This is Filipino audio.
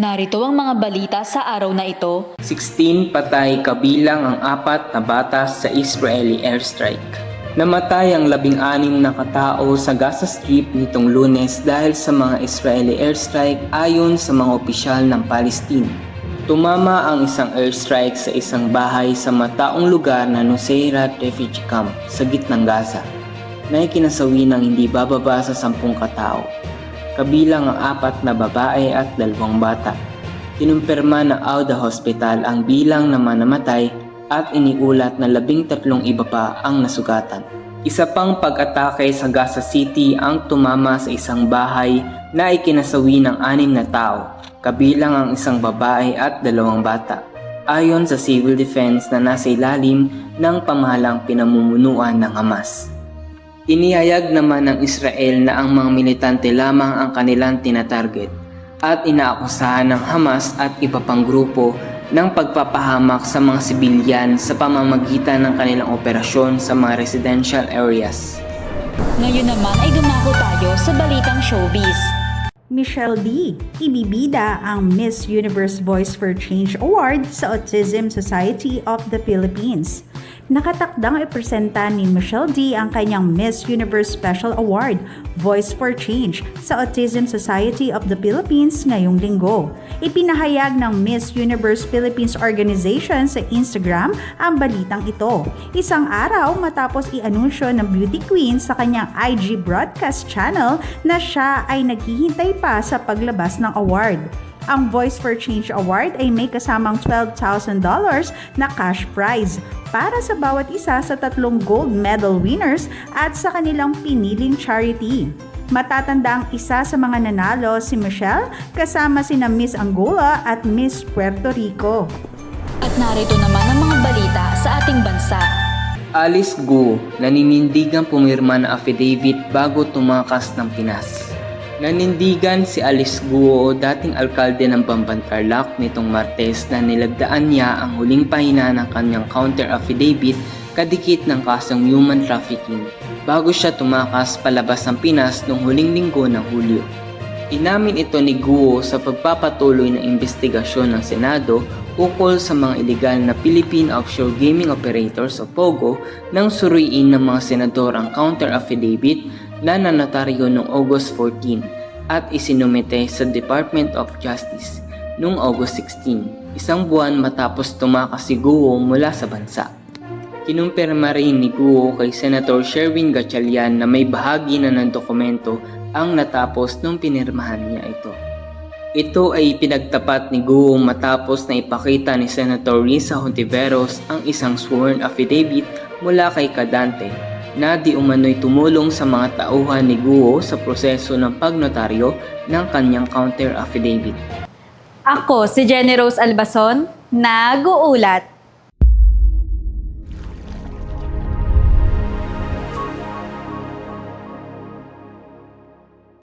Narito ang mga balita sa araw na ito. 16 patay kabilang ang 4 na bata sa Israeli airstrike. Namatay ang 16 na katao sa Gaza Strip nitong Lunes dahil sa mga Israeli airstrike ayon sa mga opisyal ng Palestine. Tumama ang isang airstrike sa isang bahay sa mataong lugar na Nuseirat Refugee Camp sa gitnang Gaza na ikinasawi ng hindi bababa sa 10 katao, kabilang ang 4 na babae at 2 bata. Kinumpirma ng Auda Hospital ang bilang na namatay at iniulat na 13 iba pa ang nasugatan. Isa pang pag-atake sa Gaza City ang tumama sa isang bahay na ikinasawi ng 6 na tao, kabilang ang isang babae at 2 bata, ayon sa civil defense na nasa ilalim ng pamahalang pinamumunuan ng Hamas. Inihayag naman ng Israel na ang mga militante lamang ang kanilang tinatarget at inaakusahan ng Hamas at iba pang grupo ng pagpapahamak sa mga sibilyan sa pamamagitan ng kanilang operasyon sa mga residential areas. Ngayon naman ay dumako tayo sa balitang showbiz. Michelle D. ibibida ang Miss Universe Voice for Change Award sa Autism Society of the Philippines. Nakatakdang ipresenta ni Michelle D. ang kanyang Miss Universe Special Award, Voice for Change, sa Autism Society of the Philippines ngayong linggo. Ipinahayag ng Miss Universe Philippines Organization sa Instagram ang balitang ito, isang araw matapos i-anunsyo ng beauty queen sa kanyang IG broadcast channel na siya ay naghihintay pa sa paglabas ng award. Ang Voice for Change Award ay may kasamang $12,000 na cash prize para sa bawat isa sa 3 gold medal winners at sa kanilang piniling charity. Matatanda ang isa sa mga nanalo si Michelle kasama sina Miss Angola at Miss Puerto Rico. At narito naman ang mga balita sa ating bansa. Alice Guo naninindigang pumirma ng affidavit bago tumakas ng Pinas. Nanindigan si Alice Guo, dating alkalde ng Bamban-Tarlac nitong Martes na nilagdaan niya ang huling pahina ng kanyang counter affidavit kadikit ng kasong human trafficking bago siya tumakas palabas ng Pinas noong huling linggo ng Hulyo. Inamin ito ni Guo sa pagpapatuloy ng investigasyon ng Senado ukol sa mga ilegal na Philippine Offshore Gaming Operators o POGO nang suriin ng mga senador ang counter affidavit na nanotaryo noong August 14 at isinumite sa Department of Justice noong August 16, isang buwan matapos tumakas si Guo mula sa bansa. Kinumpirma rin ni Guo kay Senator Sherwin Gatchalian na may bahagi na ng dokumento ang natapos nung pinirmahan niya ito. Ito ay pinagtapat ni Guo matapos na ipakita ni Senator Risa Hontiveros ang isang sworn affidavit mula kay Kadante na di umano'y tumulong sa mga tauhan ni Guo sa proseso ng pagnotaryo ng kanyang counter affidavit. Ako si Jenny Rose Albason, nag-uulat.